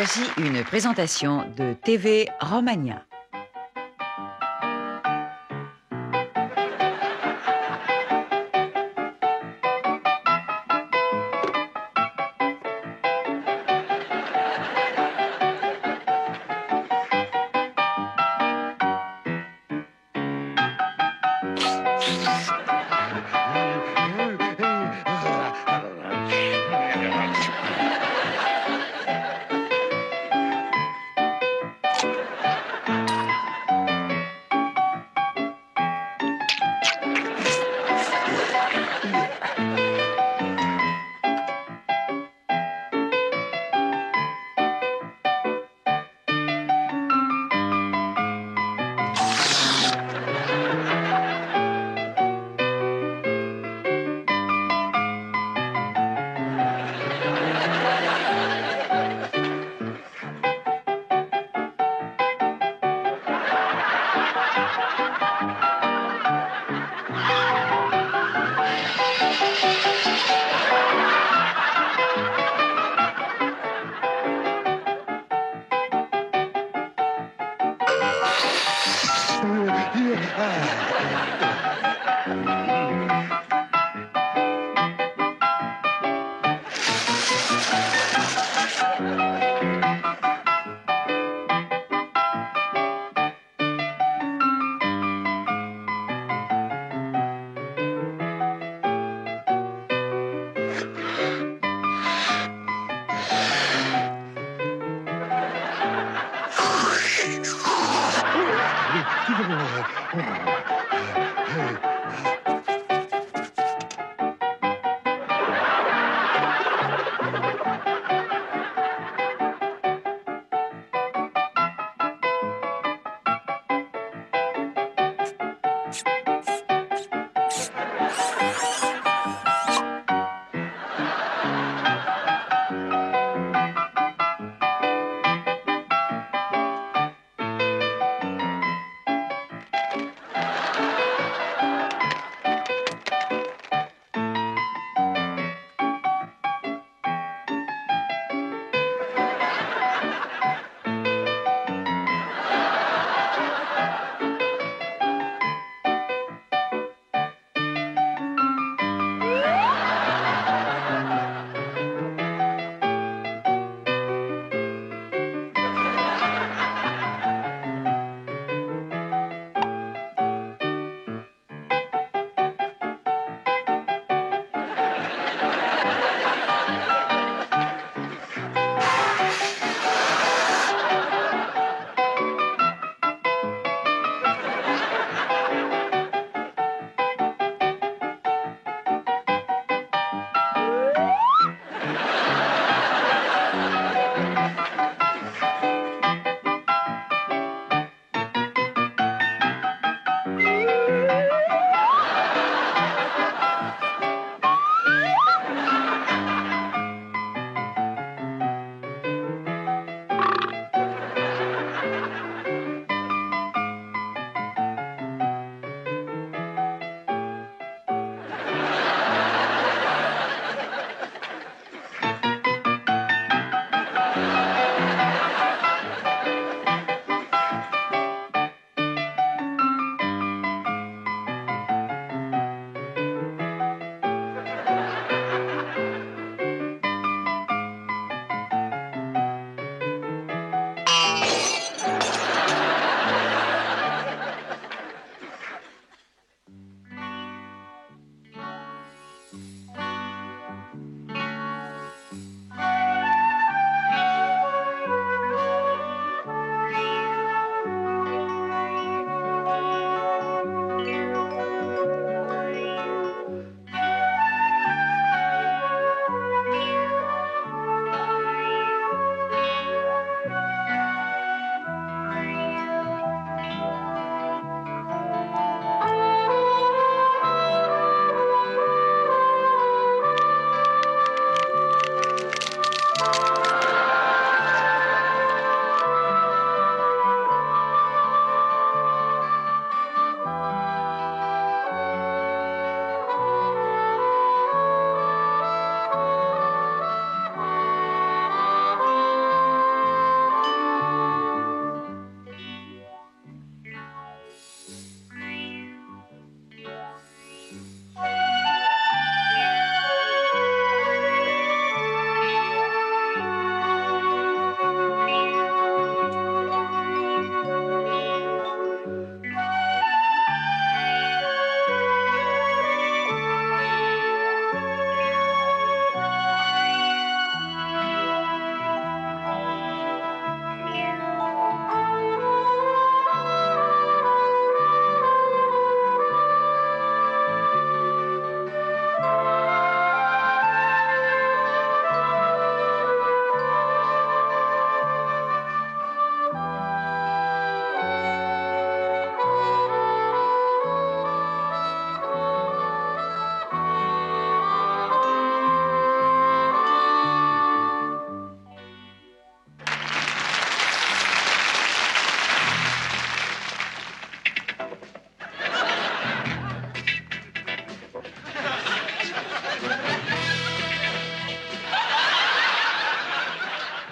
Voici une présentation de TV Romagna.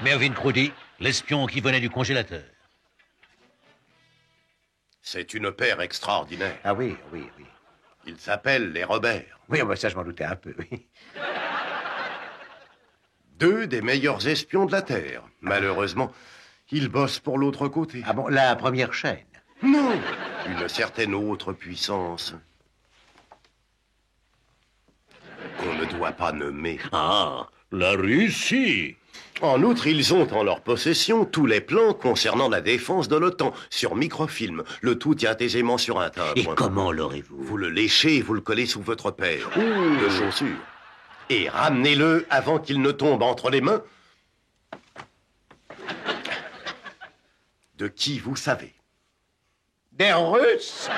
Mervyn Prouty, l'espion qui venait du congélateur. C'est une paire extraordinaire. Ah oui, oui, oui. Ils s'appellent les Robert. Oui, bah ça, je m'en doutais un peu, oui. 2 des meilleurs espions de la Terre. Malheureusement, ils bossent pour l'autre côté. Ah bon, la première chaîne. Non, une certaine autre puissance qu'on ne doit pas nommer. Ah, la Russie. En outre, ils ont en leur possession tous les plans concernant la défense de l'OTAN sur microfilm. Le tout tient aisément sur un timbre. Et comment l'aurez-vous? Vous le léchez et vous le collez sous votre paire de chaussures. Et ramenez-le avant qu'il ne tombe entre les mains de qui vous savez. Des Russes?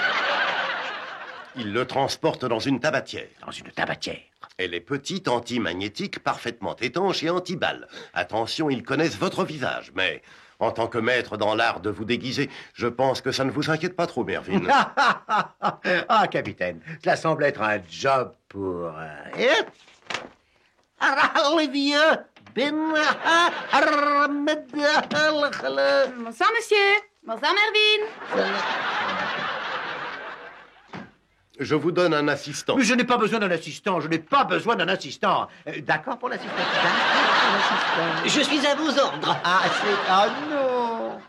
Il le transporte dans une tabatière. Dans une tabatière. Elle est petite, anti-magnétique, parfaitement étanche et anti-balle. Attention, ils connaissent votre visage, mais en tant que maître dans l'art de vous déguiser, je pense que ça ne vous inquiète pas trop, Mervyn. Ah, capitaine, cela semble être un job pour... Bonsoir, monsieur. Bonsoir, Mervyn. Je vous donne un assistant. Mais je n'ai pas besoin d'un assistant, je n'ai pas besoin d'un assistant. D'accord pour l'assistant? D'accord pour l'assistant. Je suis à vos ordres. Ah, c'est... Ah non!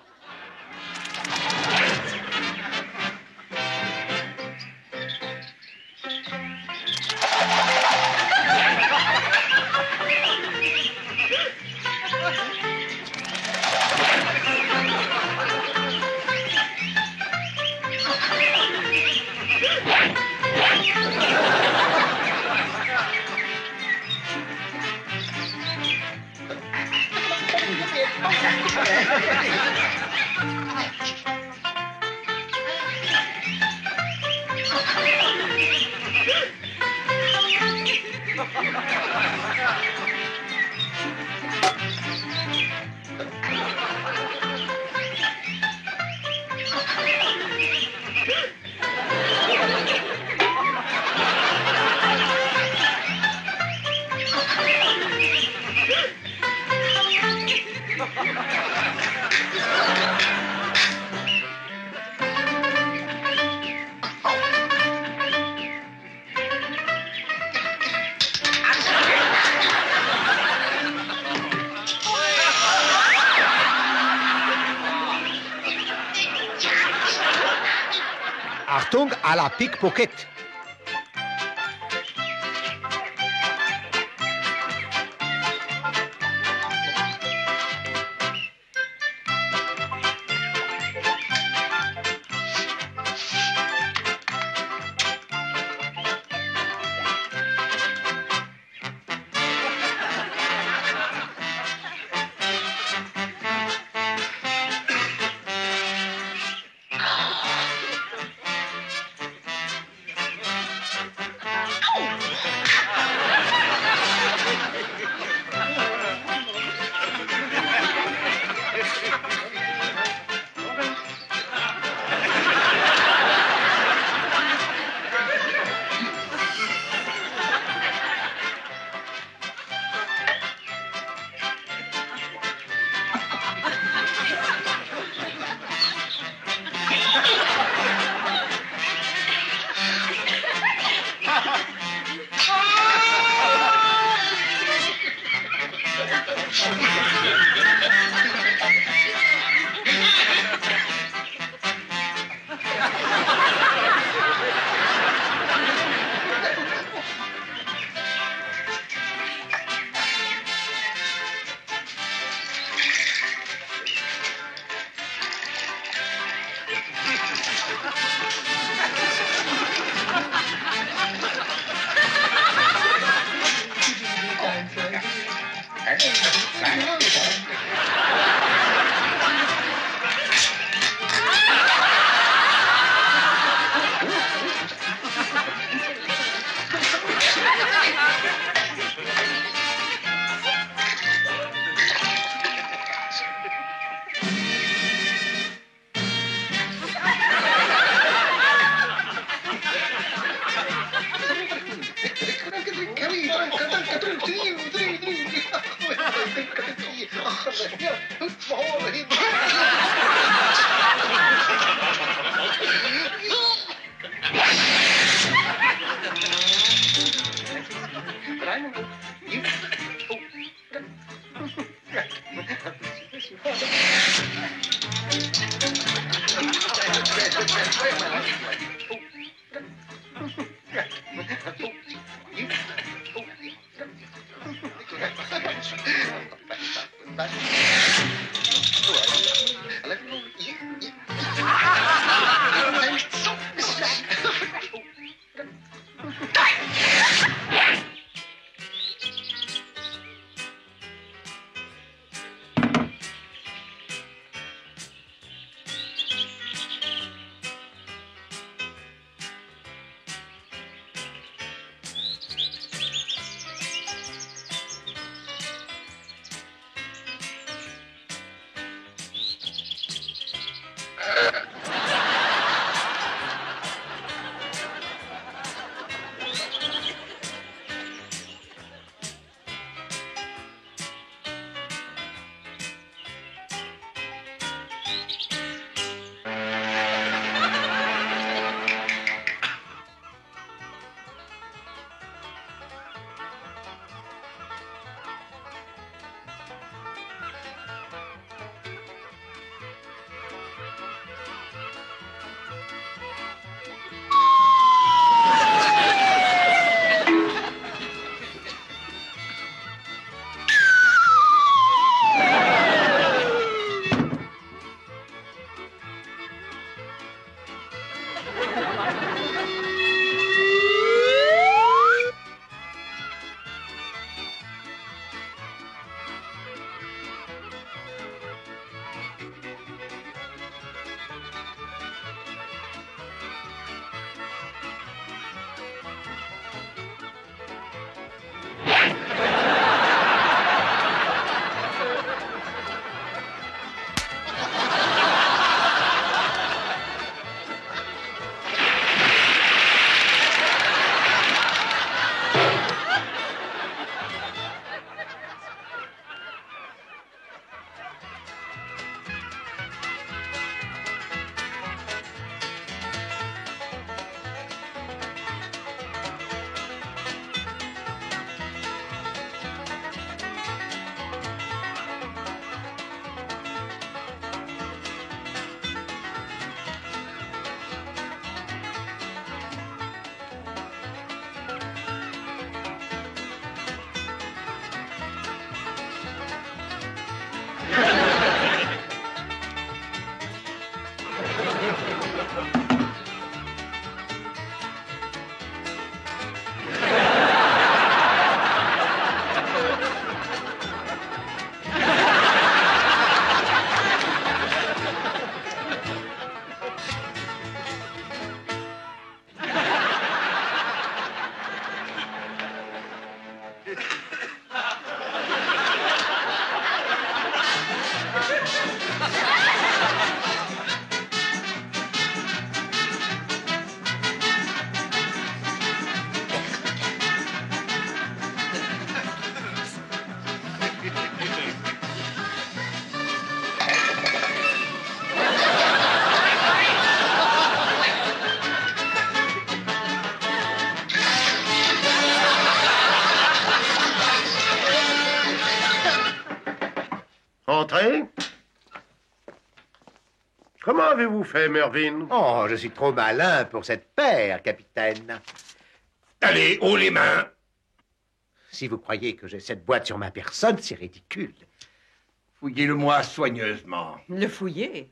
Achtung à la pickpocket. Entrez. Comment avez-vous fait, Mervyn? Oh, je suis trop malin pour cette paire, capitaine. Allez, haut les mains. Si vous croyez que j'ai cette boîte sur ma personne, c'est ridicule. Fouillez-le-moi soigneusement. Le fouiller?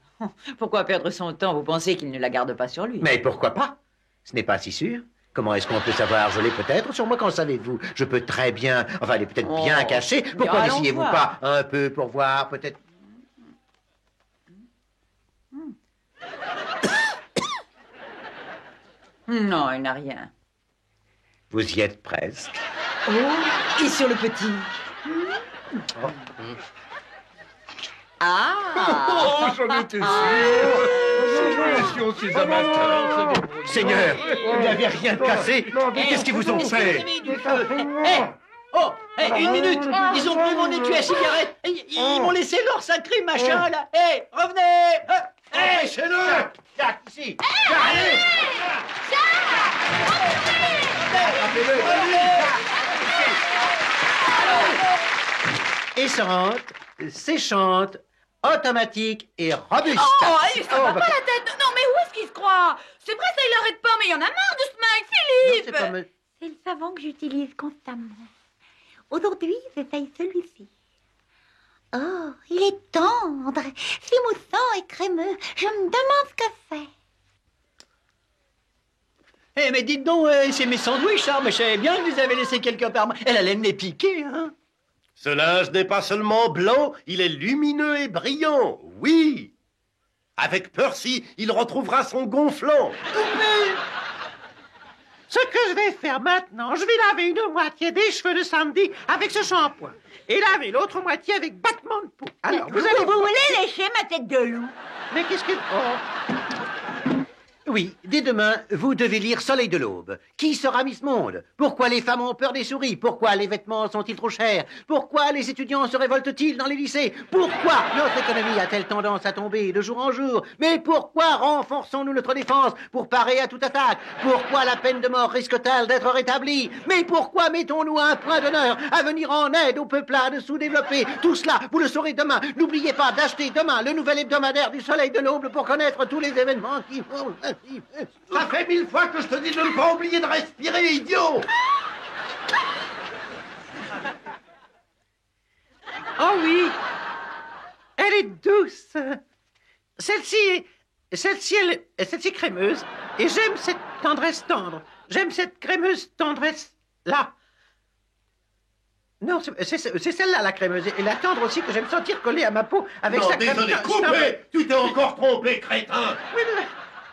Pourquoi perdre son temps? Vous pensez qu'il ne la garde pas sur lui? Mais pourquoi pas? Ce n'est pas si sûr. Comment est-ce qu'on peut savoir? Je l'ai peut-être sur moi, qu'en savez-vous? Je peux très bien... Enfin, elle est peut-être bien cachée. Pourquoi n'essayez-vous pas un peu pour voir, peut-être... Non, il n'a rien. Vous y êtes presque. Oh, et sur le petit? Ah! Oh, j'en étais sûr. Ces amateurs. Seigneur, il n'y avait rien de cassé. Qu'est-ce qu'ils vous ont fait? Oh, hey, une minute. Ils ont pris mon étui à cigarette. Ils m'ont laissé leur sacré machin, là. Hé, revenez. Hé, c'est le. Jacques, ici. Essente, séchante, automatique et robuste. Oh, ça va pas la tête. Non, mais où est-ce qu'il se croit? C'est vrai, ça, il arrête pas, mais il y en a marre de ce mec, Philippe. C'est le savon que j'utilise constamment. Aujourd'hui, j'essaye celui-ci. Oh, il est tendre, si moussant et crémeux. Je me demande ce que c'est. Eh, mais dites donc, c'est mes sandwichs, ça. Mais je savais bien que vous les avez laissés quelque part. Elle allait me les piquer, hein. Ce linge n'est pas seulement blanc, il est lumineux et brillant, oui. Avec Percy, il retrouvera son gonflant. Ce que je vais faire maintenant, je vais laver une moitié des cheveux de Sandy avec ce shampoing et laver l'autre moitié avec battement de peau. Alors, vous allez... Vous voulez lécher ma tête de loup? Mais qu'est-ce que... Oh. Oui, dès demain, vous devez lire Soleil de l'Aube. Qui sera Miss Monde? Pourquoi les femmes ont peur des souris? Pourquoi les vêtements sont-ils trop chers? Pourquoi les étudiants se révoltent-ils dans les lycées? Pourquoi notre économie a-t-elle tendance à tomber de jour en jour? Mais pourquoi renforçons-nous notre défense pour parer à toute attaque? Pourquoi la peine de mort risque-t-elle d'être rétablie? Mais pourquoi mettons-nous un point d'honneur à venir en aide aux peuplades sous-développées? Tout cela, vous le saurez demain. N'oubliez pas d'acheter demain le nouvel hebdomadaire du Soleil de l'Aube pour connaître tous les événements qui vont... Ça fait 1000 fois que je te dis de ne pas oublier de respirer, idiot. Oh oui, elle est douce. Celle-ci est crémeuse. Et j'aime cette tendresse tendre. J'aime cette crémeuse tendresse-là. Non, c'est celle-là, la crémeuse. Et la tendre aussi, que j'aime sentir coller à ma peau avec sa crème. Désolé, coupé. Tu t'es encore trompé, crétin. Oui,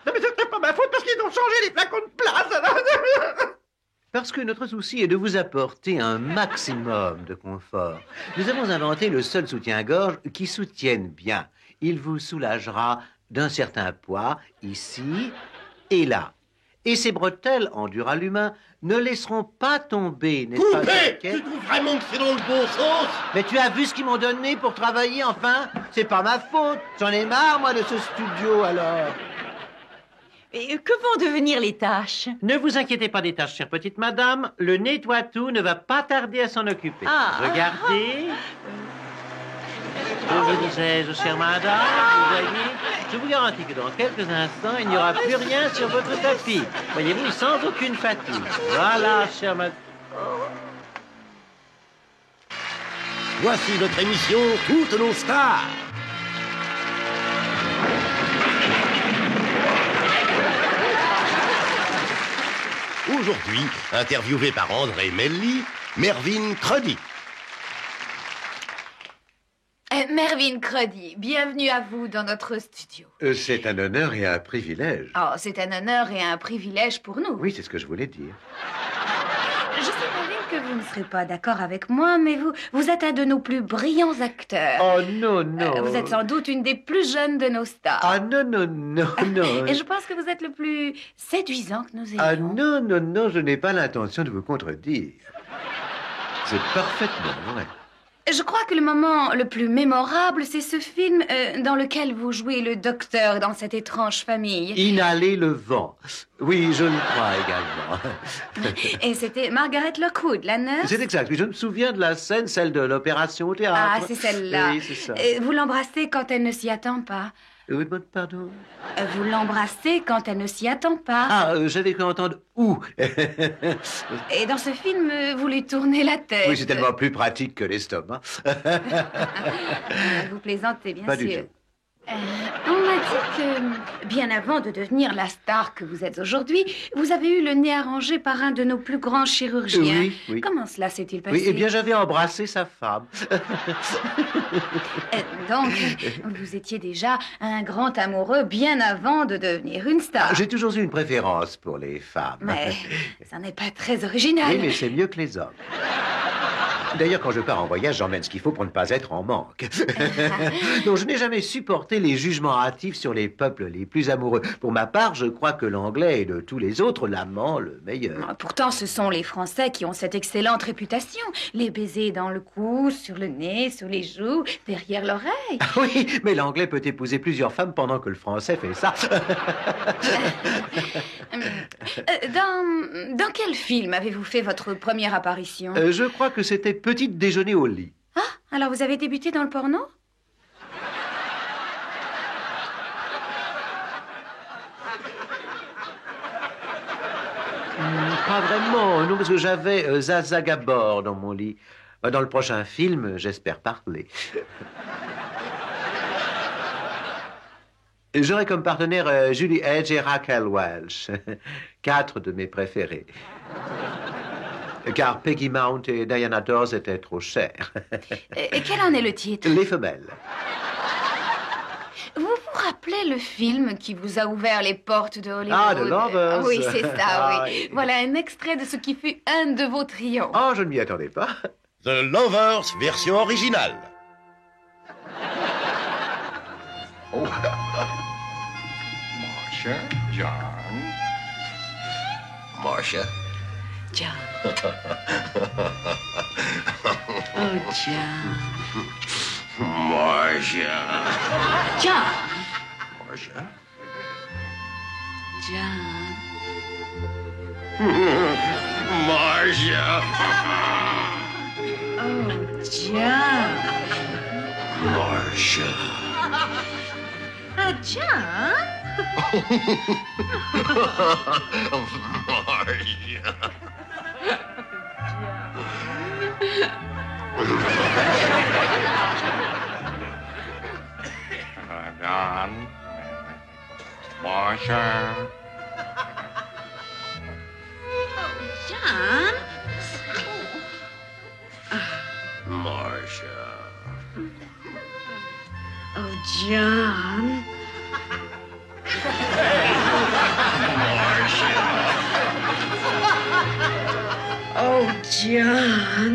non, mais ce n'est pas ma faute parce qu'ils ont changé les flacons de place. Parce que notre souci est de vous apporter un maximum de confort. Nous avons inventé le seul soutien-gorge qui soutienne bien. Il vous soulagera d'un certain poids, ici et là. Et ces bretelles en duralumin ne laisseront pas tomber, n'est-ce pas? Coupé. Tu trouves vraiment que c'est dans le bon sens? Mais tu as vu ce qu'ils m'ont donné pour travailler, enfin? C'est pas ma faute. J'en ai marre, moi, de ce studio, alors. Et que vont devenir les tâches? Ne vous inquiétez pas des tâches, chère petite madame. Le nettoie-tout ne va pas tarder à s'en occuper. Regardez. Je vous disais, chère madame, vous voyez, je vous garantis que dans quelques instants, il n'y aura plus rien sur votre tapis. Voyez-vous, sans aucune fatigue. Voilà, chère madame. Voici notre émission Toutes nos stars. Aujourd'hui, interviewé par André Melly, Mervyn Cruddy. Mervyn Cruddy, bienvenue à vous dans notre studio. C'est un honneur et un privilège. Oh, c'est un honneur et un privilège pour nous. Oui, c'est ce que je voulais dire. Je sais, Mervyn, que vous ne serez pas d'accord avec moi, mais vous êtes un de nos plus brillants acteurs. Oh non, non. Vous êtes sans doute une des plus jeunes de nos stars. Ah non, non, non, non. Et je pense que vous êtes le plus séduisant que nous ayons. Ah non, non, non, je n'ai pas l'intention de vous contredire. C'est parfaitement vrai. Je crois que le moment le plus mémorable, c'est ce film dans lequel vous jouez le docteur dans cette étrange famille. Inhaler le vent. Oui, je le crois également. Et c'était Margaret Lockwood, la nurse. C'est exact. Je me souviens de la scène, celle de l'opération au théâtre. Ah, c'est celle-là. Oui, c'est ça. Vous l'embrassez quand elle ne s'y attend pas. Oui, pardon. Vous l'embrassez quand elle ne s'y attend pas. Ah, j'avais cru entendre où. Et dans ce film, vous lui tournez la tête. Oui, c'est tellement plus pratique que l'estomac. Vous plaisantez, bien pas sûr. Du tout. On m'a dit que, bien avant de devenir la star que vous êtes aujourd'hui, vous avez eu le nez arrangé par un de nos plus grands chirurgiens. Oui, oui. Comment cela s'est-il passé? Oui, eh bien, j'avais embrassé sa femme. Donc, vous étiez déjà un grand amoureux bien avant de devenir une star. J'ai toujours eu une préférence pour les femmes. Mais ça n'est pas très original. Oui, mais c'est mieux que les hommes. D'ailleurs, quand je pars en voyage, j'emmène ce qu'il faut pour ne pas être en manque. Non, je n'ai jamais supporté les jugements hâtifs sur les peuples les plus amoureux. Pour ma part, je crois que l'anglais est de tous les autres l'amant le meilleur. Pourtant, ce sont les Français qui ont cette excellente réputation. Les baisers dans le cou, sur le nez, sur les joues, derrière l'oreille. Oui, mais l'anglais peut épouser plusieurs femmes pendant que le français fait ça. Dans quel film avez-vous fait votre première apparition? Je crois que c'était Petit déjeuner au lit. Ah, alors vous avez débuté dans le porno? Pas vraiment, non, parce que j'avais Zaza Gabor dans mon lit. Dans le prochain film, j'espère parler. J'aurai comme partenaire Julie Edge et Raquel Welch. 4 de mes préférés. Car Peggy Mount et Diana Dawes étaient trop chers. Et quel en est le titre? Les femelles. Vous vous rappelez le film qui vous a ouvert les portes de Hollywood? Ah, The Lovers. Oui, c'est ça, Ah, oui. oui. Voilà un extrait de ce qui fut un de vos triomphes. Oh, je ne m'y attendais pas. The Lovers, version originale. Marcia, John. Marcia. John. Oh, John. Marcia. John. Marcia. John. Marcia. Oh, John. Marcia. Oh, John. Marcia. John. Marcia. John. Marcia. Oh, John. Oh, John.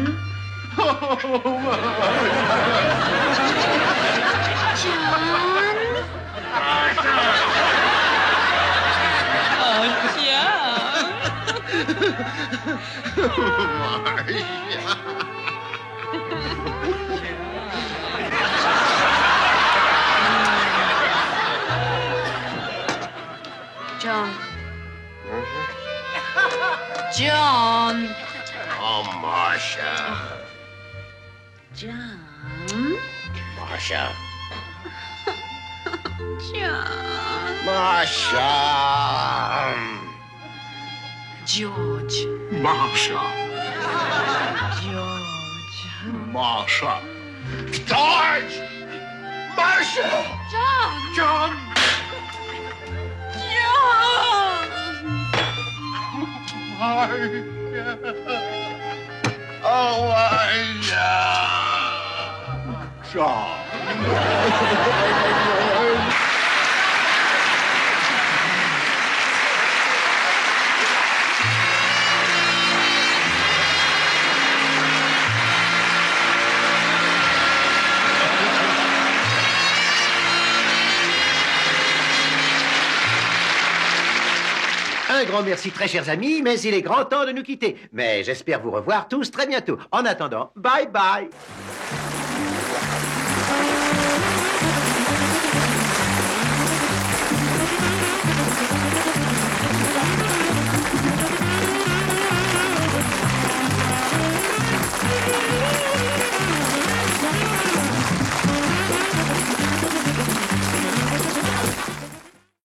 John. John. Oh, Marcia. John. Marcia. John. Marcia. George. Marcia. George. Marcia. George! Marcia! John. John! John. Marcia. Oh, Marcia. John. Un grand merci, très chers amis, mais il est grand temps de nous quitter. Mais j'espère vous revoir tous très bientôt. En attendant, bye bye.